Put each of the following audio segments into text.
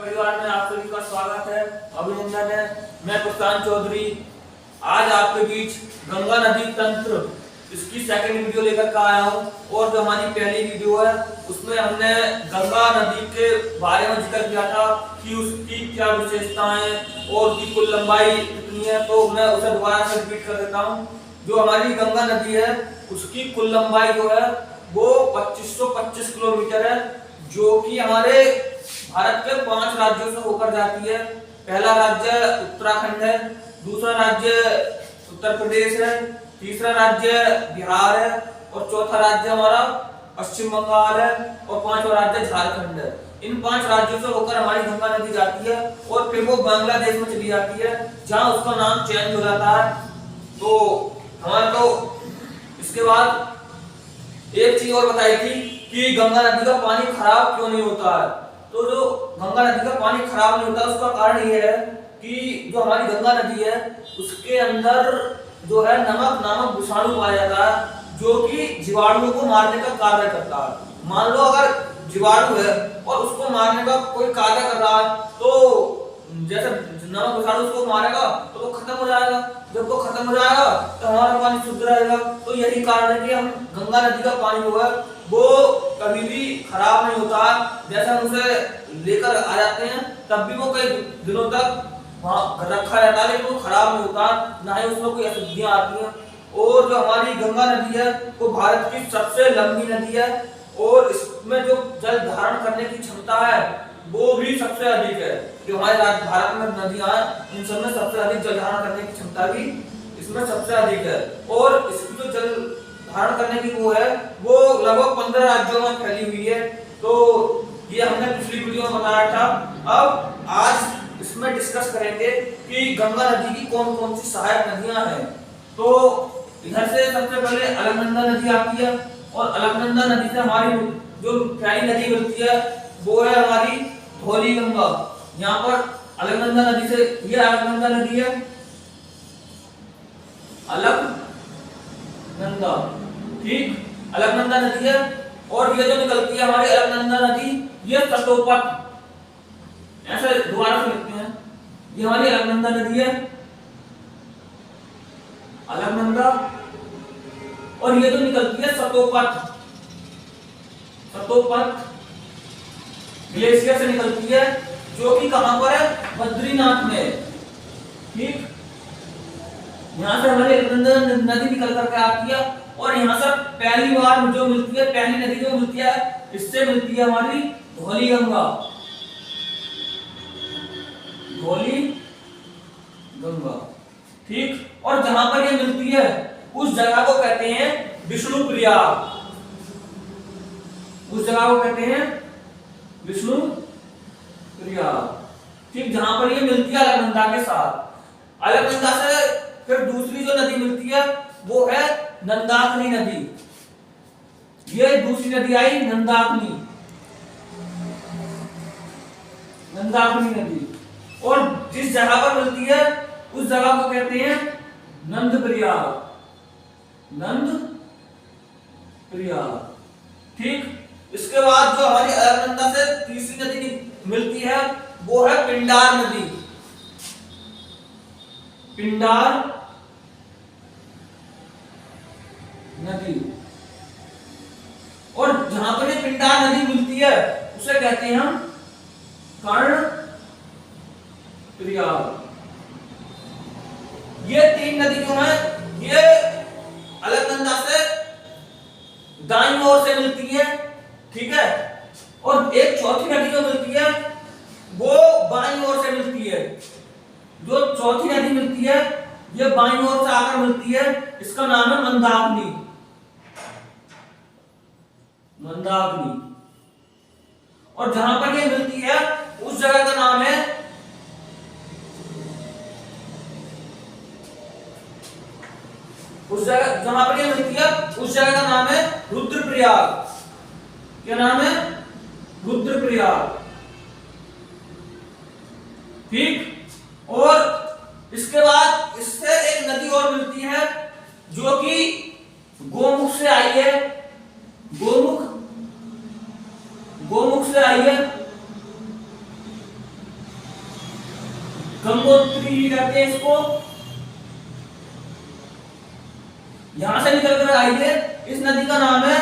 परिवार में आप सभी का स्वागत है, अभिनंदन है। मैं प्रशांत चौधरी आज आपके बीच गंगा नदी तंत्र इसकी सेकंड वीडियो लेकर के आया हूँ। और जो हमारी पहली वीडियो है उसमें हमने गंगा नदी के बारे में जिक्र किया था कि उसकी क्या विशेषताएं और उसकी कुल लंबाई कितनी है, तो मैं उसे दोबारा से रिपीट कर देता हूँ। जो हमारी गंगा नदी है उसकी कुल लंबाई जो है वो 2525 किलोमीटर है, जो कि हमारे भारत के 5 राज्यों से होकर जाती है। पहला राज्य उत्तराखंड है, दूसरा राज्य उत्तर प्रदेश है, तीसरा राज्य बिहार है और चौथा राज्य हमारा पश्चिम बंगाल है और पांचवा राज्य झारखंड है। इन 5 राज्यों से होकर हमारी गंगा नदी जाती है और फिर वो बांग्लादेश में चली जाती है, जहां उसका नाम चेंज हो जाता है। तो हमारे तो इसके बाद एक चीज और बताई थी कि गंगा नदी का पानी खराब क्यों नहीं होता है। तो जो गंगा नदी का पानी खराब नहीं होता उसका कारण ये है कि जो हमारी गंगा नदी है उसके अंदर जो है नमक नामक विषाणु पाया जाता है, जो कि जीवाणुओं को मारने का कार्य करता है। मान लो अगर जीवाणु है और उसको मारने का कोई कार्य कर रहा है, तो जैसे नमक विषाणु उसको मारेगा तो वो खत्म हो जाएगा। जब वो खत्म हो जाएगा तो हमारा पानी शुद्ध रहेगा। तो यही कारण है कि हम गंगा नदी का पानी जो है वो कभी भी खराब नहीं होता। जैसे हम उसे लेकर आ जाते हैं तब भी वो कई दिनों तक वहाँ रखा रहता है, लेकिन वो खराब नहीं होता, ना ही उसमें कोई अशुद्धियां आती हैं। और जो हमारी गंगा नदी है वो भारत की सबसे लंबी नदी है और इसमें जो जल धारण करने की क्षमता है वो भी सबसे अधिक है। जो हमारे भारत में नदियां हैं इन सब में सबसे अधिक जल धारण करने की क्षमता भी इसमें सबसे अधिक है। और इसकी जो जल धारण करने की वो है वो लगभग 15 राज्यों में फैली हुई है। तो ये हमने पिछली वीडियो में बताया था। अब आज इसमें डिस्कस करेंगे कि गंगा नदी की कौन कौन सी सहायक नदियां हैं। तो इधर से सबसे पहले अलकनंदा नदी आती है और अलकनंदा नदी से हमारी जो प्यारी नदी मिलती है वो है हमारी धौली गंगा। यहाँ पर अलकनंदा नदी से, ये अलकनंदा नदी है, अलकनंदा, ठीक, अलकनंदा नदी है। और ये जो निकलती है हमारी अलकनंदा नदी ये तटोपथ, ऐसे दोबारा से लिखते हैं, ये हमारी अलकनंदा नदी है, अलकनंदा। और ये जो निकलती है सतोपथ, सतोपथ ग्लेशियर से निकलती है, जो कि कहां पर है, बद्रीनाथ में, ठीक। यहां से हमारी अलकनंदा नदी निकल करके आती है और यहां से पहली बार जो मिलती है, पहली नदी जो मिलती है इससे मिलती है हमारी धौली गंगा, धौली गंगा, ठीक। और जहां पर ये मिलती है उस जगह को कहते हैं विष्णु प्रयाग, उस जगह को कहते हैं विष्णु प्रयाग, ठीक, जहां पर ये मिलती है अलकनंदा के साथ। अलकनंदा से फिर दूसरी जो नदी मिलती है वो है नंदाकिनी नदी। ये दूसरी नदी आई नंदाकिनी, नंदाकिनी नदी। और जिस जगह पर मिलती है उस जगह को कहते हैं नंद प्रयाग, नंद प्रयाग, ठीक। इसके बाद जो हमारी अलकनंदा से तीसरी नदी मिलती है वो है पिंडार नदी, पिंडार नदी। और जहां पर ये पिंडार नदी मिलती है उसे कहते हैं हम कर्ण प्रयाग। ये 3 नदी जो है ये अलकनंदा से दाईं ओर से मिलती है, ठीक है। और एक चौथी नदी जो मिलती है वो बाईं ओर से मिलती है। जो चौथी नदी मिलती है ये बाईं ओर से आकर मिलती है, इसका नाम है मंदाकिनी, मंदाकिनी। और जहां पर ये मिलती है उस जगह का नाम है, उस जगह जहां पर ये मिलती है उस जगह का नाम है रुद्रप्रयाग। क्या नाम है? रुद्रप्रयाग, ठीक। और इसके बाद इससे एक नदी और मिलती है जो कि गोमुख से आई है, गोमुख, गोमुख से आई है। गंगोत्री कहते हैं इसको। यहां से निकल कर आई है, इस नदी का नाम है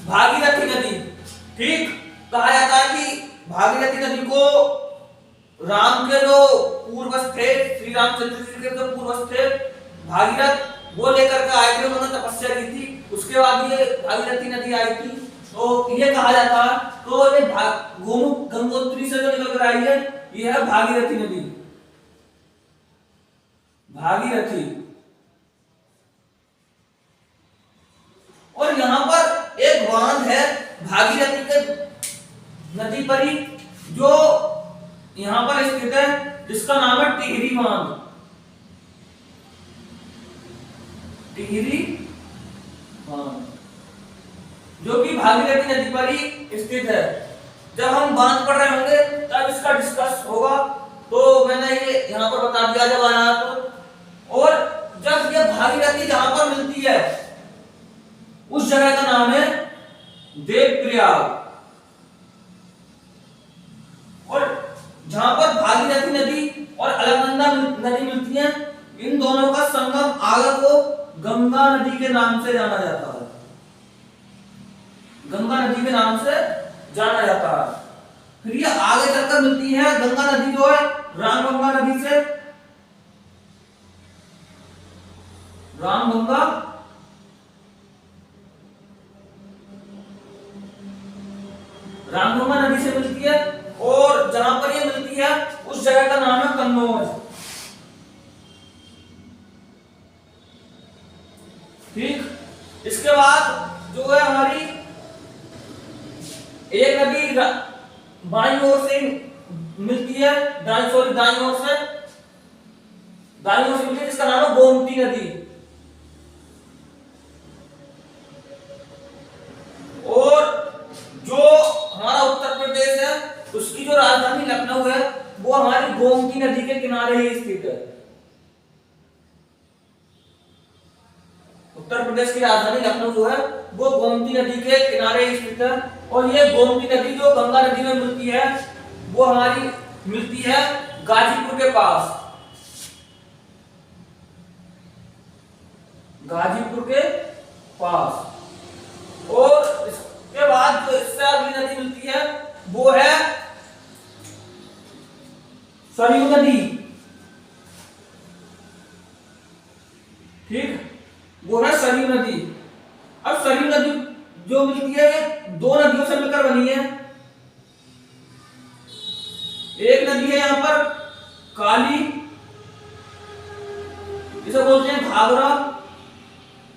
भागीरथी नदी। ठीक, कहा जाता है कि भागीरथी नदी को राम के जो पूर्वज थे, श्री रामचंद्र जी के जो पूर्वज थे भागीरथ, वो लेकर के आए थे, उन्होंने तपस्या की थी, उसके बाद ये भागीरथी नदी आई थी। तो ये कहा जाता है, तो ये गंगोत्री से जो निकल कर आई है, ये है भागीरथी नदी, भागीरथी। और यहां पर एक बांध है भागीरथी के नदी पर ही, जो यहां पर स्थित है, जिसका नाम है टिहरी बांध। टिहरी बांध जो कि भागीरथी नदी पर ही स्थित है। जब हम बांध पढ़ रहे होंगे तब इसका डिस्कस होगा, तो मैंने ये यहाँ पर बता दिया जब आया तो। और जब ये भागीरथी जहां पर मिलती है, उस जगह का नाम है देवप्रयाग। और जहां पर भागीरथी नदी और अलकनंदा नदी मिलती है, इन दोनों का संगम आगे को गंगा नदी के नाम से जाना जाता है, गंगा नदी के नाम से जाना जाता है। फिर ये आगे चलकर मिलती है गंगा नदी जो है रामगंगा नदी से, रामगंगा रामगंगा नदी से मिलती है। और जहां पर ये मिलती है उस जगह का नाम है कन्नौज। ठीक, इसके बाद जो है हमारी एक नदी बाईं ओर से मिलती है, दाईं ओर से मिलती है, जिसका नाम है गोमती नदी। और जो हमारा उत्तर प्रदेश है, उसकी जो राजधानी लखनऊ है, वो हमारी गोमती नदी के किनारे ही स्थित है। उत्तर प्रदेश की राजधानी लखनऊ जो है, वो गोमती नदी के किनारे ही स्थित है। और ये गोमती नदी जो गंगा नदी में मिलती है, वो हमारी मिलती है गाजीपुर के पास, गाजीपुर के पास। और इसके बाद जो इससे अगली नदी मिलती है, वो है सरयू नदी। ठीक, वो है सरयू नदी। अब सरयू नदी जो मिलती है, दो नदियों से मिलकर बनी है। एक नदी है यहां पर काली, जिसे बोलते हैं घाघरा,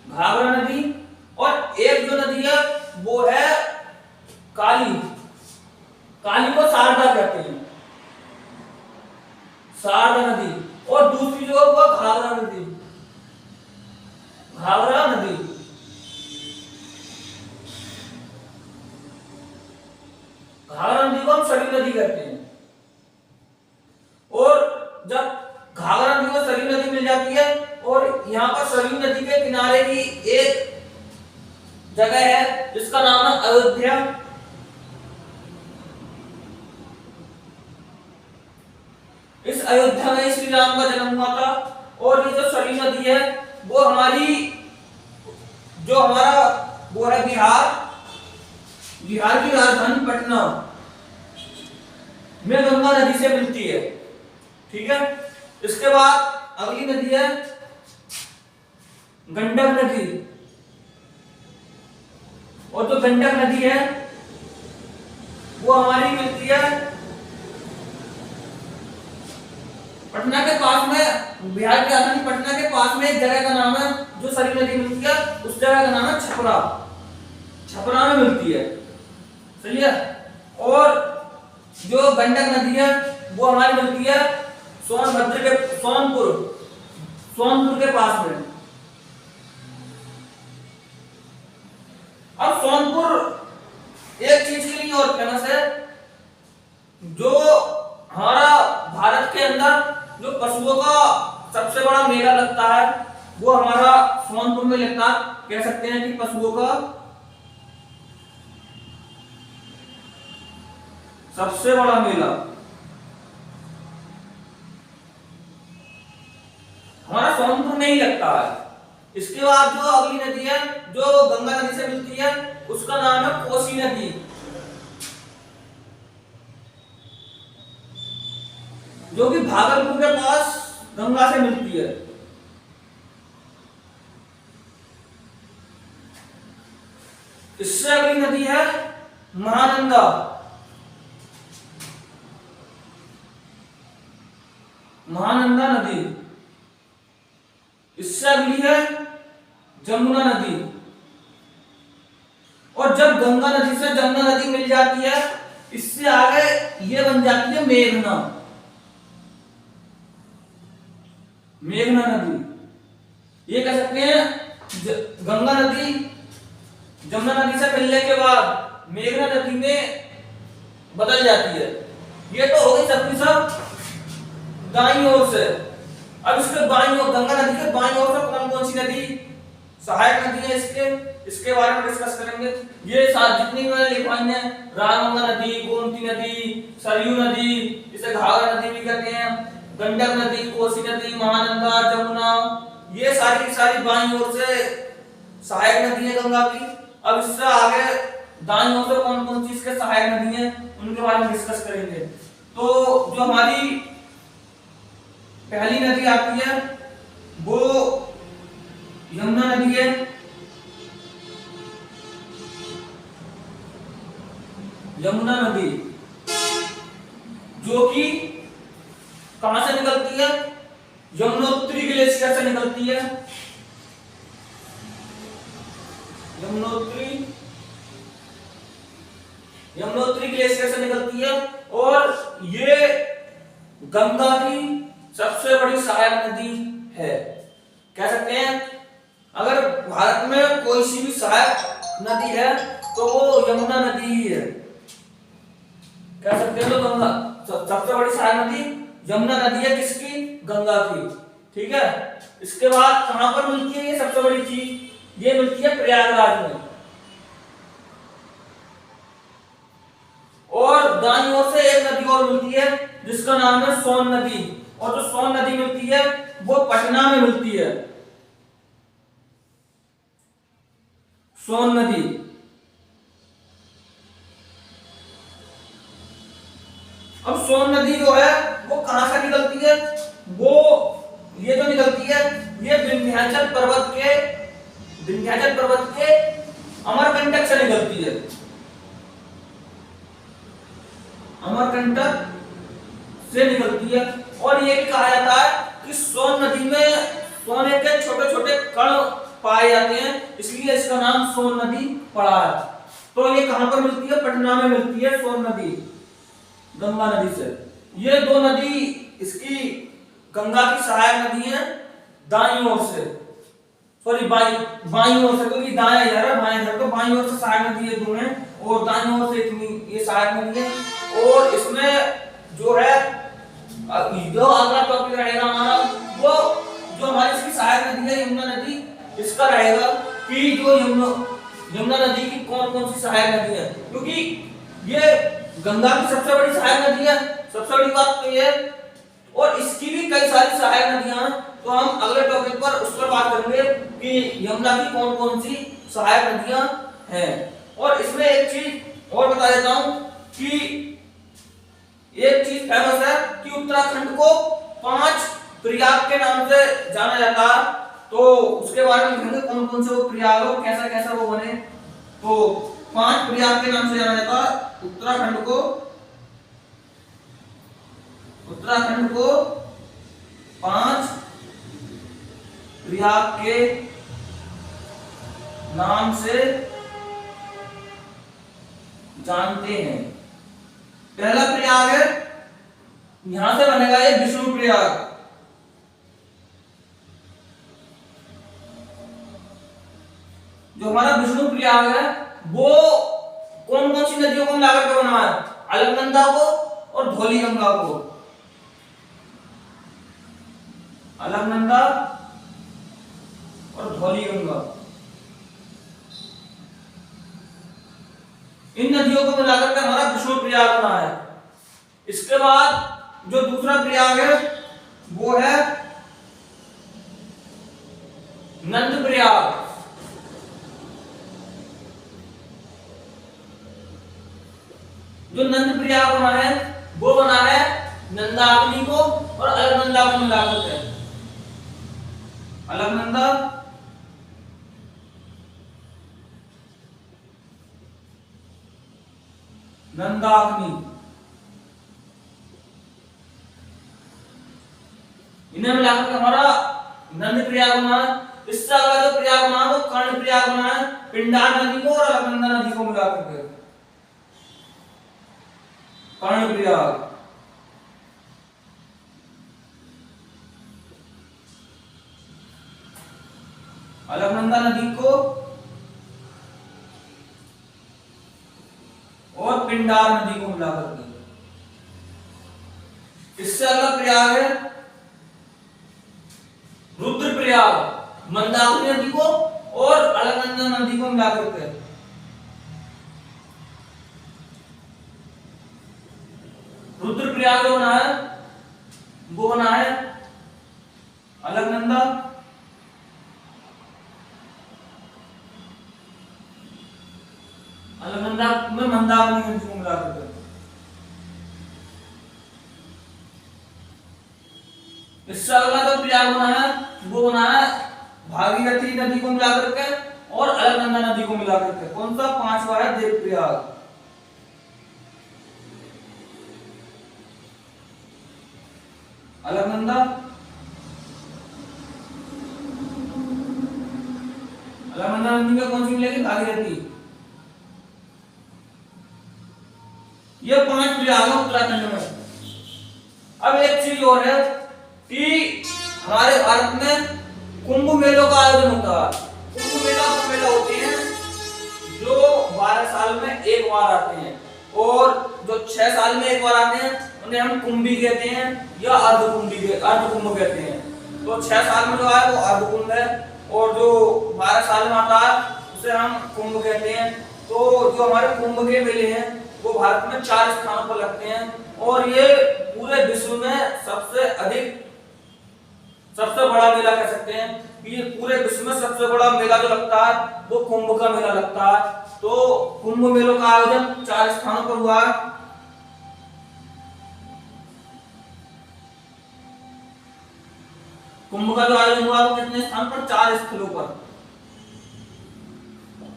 घाघरा नदी। और एक जो नदी है वो है काली, काली को शारदा कहते हैं, शारदा नदी। और दूसरी जो है वो घाघरा नदी, घाघरा नदी। घाघरा नदी को हम सरयू नदी कहते हैं। और जब घाघरा नदी को सरयू नदी मिल जाती है, और यहाँ पर सरयू नदी के किनारे ही एक जगह है जिसका नाम है अयोध्या। इस अयोध्या में श्री राम का जन्म हुआ था। और ये जो सरयू नदी है, वो हमारी जो हमारा वो है बिहार, बिहार की राजधानी पटना में गंगा नदी से मिलती है। ठीक है, इसके बाद अगली नदी है गंडक नदी। और जो गंडक नदी है वो हमारी मिलती है पटना के पास में, बिहार की राजधानी पटना के पास में एक जगह का नाम है, जो सरयू नदी मिलती है, उस जगह का नाम है छपरा, छपरा में मिलती है। सही है। और जो गंडक नदी है वो हमारी मिलती है सोनभद्र के, सोनपुर के पास में। अब सोनपुर एक चीज के लिए और फेमस है, जो हमारा भारत के अंदर जो पशुओं का सबसे बड़ा मेला लगता है, वो हमारा सोनपुर में लगता, कह सकते हैं कि पशुओं का सबसे बड़ा मेला हमारा सोनपुर में ही लगता है। इसके बाद जो अगली नदी है जो गंगा नदी से मिलती है उसका नाम है कोसी नदी, जो कि भागलपुर के पास गंगा से मिलती है। इससे अगली नदी है महानंदा, महानंदा नदी। इससे अगली है जमुना नदी, और जब गंगा नदी से जमुना नदी मिल जाती है इससे आगे ये बन जाती है मेघना, मेघना नदी। ये कह सकते हैं गंगा नदी जमुना नदी से मिलने के बाद मेघना नदी में बदल जाती है। ये तो हो गई सबकी सब दाईं ओर से। अब इसके बाईं ओर गंगा नदी के बाईं ओर से कौन कौन सी नदी सहायक नदी है इसके बारे में डिस्कस करेंगे। ये सात जितनी भी मैंने लिखवाई है, रामगंगा नदी, गोमती नदी, सरयू नदी, इसे घाघरा नदी भी कहते हैं, गंडक नदी, कोसी नदी, महानंदा, जमुना, ये सारी की सारी बाईं ओर से सहायक नदी है गंगा की। अब इससे आगे दाईं ओर से कौन कौन सी इसके सहायक नदी है उनके बारे में डिस्कस करेंगे। तो जो हमारी पहली नदी आती है वो यमुना नदी है। यमुना नदी जो कि कहां से निकलती है, यमुनोत्री ग्लेशियर से निकलती है। यमुनोत्री ग्लेशियर से निकलती है और ये गंगा की सबसे बड़ी सहायक नदी है। कह सकते हैं अगर भारत में कोई सी भी सहायक नदी है तो वो यमुना नदी ही है। कह सकते हैं तो गंगा सबसे बड़ी सहायक नदी यमुना नदी है, किसकी, गंगा की। ठीक है, इसके बाद कहां पर मिलती है ये सबसे बड़ी चीज, ये मिलती है प्रयागराज में। और दाईं ओर से एक नदी और मिलती है जिसका नाम है सोन नदी, और जो सोन नदी मिलती है वो पटना में मिलती है, सोन नदी। अब सोन नदी जो है वो कहां से निकलती है, वो ये जो निकलती है ये विंध्याचल पर्वत के अमरकंटक से निकलती है, अमरकंटक से निकलती है। और ये भी कहा जाता है कि सोन नदी में सोने के छोटे छोटे कण पाए जाते हैं, इसलिए इसका नाम सोन नदी पड़ा है। तो ये कहां पर मिलती है, पटना में मिलती है सोन नदी गंगा नदी से। ये दो नदी इसकी गंगा की सहायक नदी है दाईं ओर से, सॉरी बाईं ओर से, क्योंकि दाएं इधर है बाएं इधर, तो बाईं ओर से सहायक नदी है दो हैं और दाईं ओर से इतनी ये सहायक नदी है। और इसमें जो है जो अगला टॉपिक रहेगा हमारा वो जो हमारी इसकी सहायक नदी है यमुना नदी, इसका रहेगा कि जो यमुना नदी की कौन कौन सी सहायक नदी है, क्योंकि ये गंगा की सबसे बड़ी सहायक नदी है, सबसे बड़ी बात तो ये। और इसकी भी कई सारी सहायक नदियां हैं, तो हम अगले टॉपिक पर उस पर बात करेंगे कि यमुना की कौन कौन सी सहायक नदियां हैं। और इसमें एक चीज और बता देता हूं कि एक चीज फेमस है कि उत्तराखंड को 5 प्रयाग के नाम से जाना जाता है, तो उसके बारे में लिखेंगे कौन कौन से वो प्रयाग हो, कैसा कैसा वो बने। तो 5 प्रयाग के नाम से जाना जाता है उत्तराखंड को 5 प्रयाग के नाम से जानते हैं। पहला प्रयाग है, यहां से बनेगा ये विष्णु प्रयाग, जो हमारा विष्णु प्रयाग है वो कौन कौन सी नदियों को मिलाकर के बना है, अलकनंदा को और धौली गंगा को, अलकनंदा और धौली गंगा, इन नदियों को मिलाकर के हमारा विष्णु प्रयाग बना है। इसके बाद जो दूसरा प्रयाग है वो है नंद प्रयाग, जो नंद प्रयाग बना है वो बना है नंदाग्नि को और अलकनंदा को मिलाकर है। अलकनंदा नंदाग्नि, इन्हें मिलाकर हमारा नंद प्रयाग बना। इससे अगला जो प्रयाग बना वो कर्ण प्रयाग बना है पिंडार नदी को और अलकनंदा नदी को मिलाकर के, कर्ण प्रयाग। अलकनंदा नदी को और पिंडार नदी को मिलाकर के। इससे अगला प्रयाग है रुद्रप्रयाग, मंदाकिनी नदी को और अलकनंदा नदी को मिलाकर के। रुद्रप्रयाग जो बना है वो बना है अलकनंदा अलकनंदा में मंदाकिनी नदी को मिलाकर के। इससे अगला जो प्रयाग बना है वो बना है भागीरथी नदी को मिलाकर के और अलकनंदा नदी को मिलाकर के। कौन सा? पांचवा है देवप्रयाग। अलकनंदा, अलकनंदा नदी में कौन सी मिलेगी? भागीरथी। ये 5 प्रयाग है उत्तराखंड में। अब एक चीज और है कि हमारे भारत में कुंभ मेलों का आयोजन होता है। कुंभ मेला होते हैं जो 12 साल में एक बार आते हैं और जो 6 साल में एक बार आते हैं उन्हें हम कुंभी कहते हैं या अर्धकुंभ कहते हैं। तो 6 साल में जो है वो अर्धकुंभ है और जो 12 साल में आता है उसे हम कुंभ कहते हैं। तो जो हमारे कुंभ के मेले हैं वो भारत में 4 स्थानों पर लगते हैं और ये पूरे विश्व में सबसे बड़ा मेला कह सकते हैं कि ये पूरे विश्व में सबसे बड़ा मेला जो लगता है वो कुंभ का मेला लगता है। तो कुंभ मेलों का आयोजन 4 स्थानों पर हुआ है। कुंभ का जो आयोजन हुआ वो कितने स्थान पर? 4 स्थलों पर।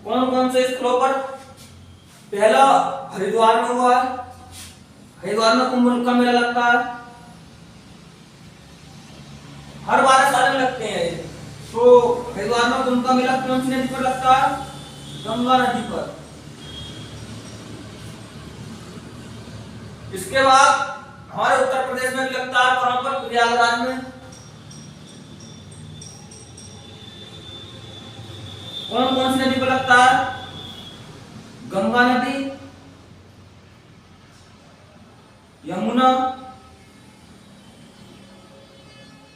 कौन कौन से स्थलों पर? पहला हरिद्वार में हुआ है, हरिद्वार में कुंभ का मेला लगता है, हर 12 साल में लगते हैं। तो हरिद्वार में कुंभ का मेला कौन सी नदी पर लगता है? गंगा नदी पर। इसके बाद हमारे उत्तर प्रदेश में भी लगता है। कहां पर? प्रयागराज में। कौन कौन सी नदी पर लगता है? गंगा नदी, यमुना,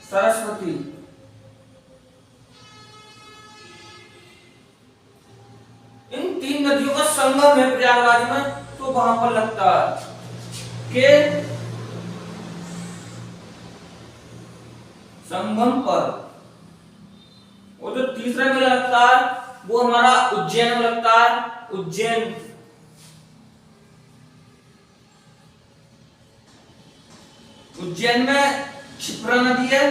सरस्वती। इन 3 नदियों का संगम है प्रयागराज में, तो वहां पर लगता है के संगम पर। और जो तीसरा मेला लगता है वो हमारा उज्जैन में लगता है। उज्जैन, उज्जैन में क्षिप्रा नदी है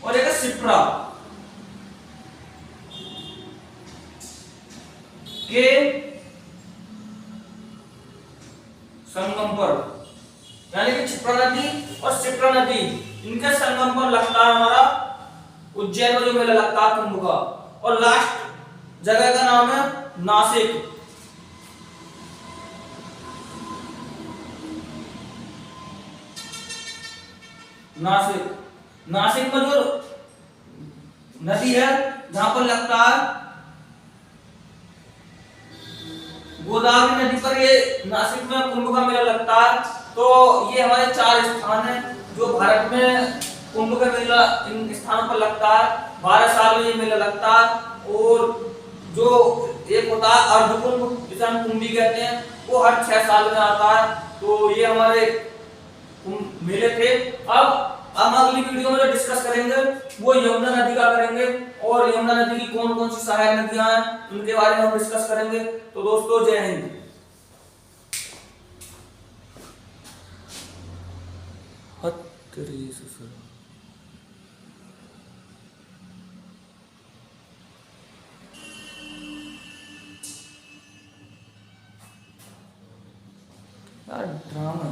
और एक शिप्रा के संगम पर, यानी कि क्षिप्रा नदी और शिप्रा नदी इनके संगम पर लगता है हमारा उज्जैन में जो मेला लगता है कुंभ का। और लास्ट जगह का नाम है नासिक। नासिक में जो नदी है जहां पर लगता है गोदावरी नदी पर, ये नासिक में कुंभ का मेला लगता है। तो ये हमारे 4 स्थान हैं जो भारत में कुंभ का मेला इन स्थानों पर लगता है। 12 साल में ये मेला लगता है। और जो एक होता है अर्धकुंभ जिसे हम कुंभी कहते हैं वो हर 6 साल में आता है। तो ये हमारे मेले थे। अब हम अगली वीडियो में जो डिस्कस करेंगे वो यमुना नदी का करेंगे और यमुना नदी की कौन कौन सी सहायक नदियां हैं उनके बारे में हम डिस्कस करेंगे। तो दोस्तों जय हिंद। यार ड्रामा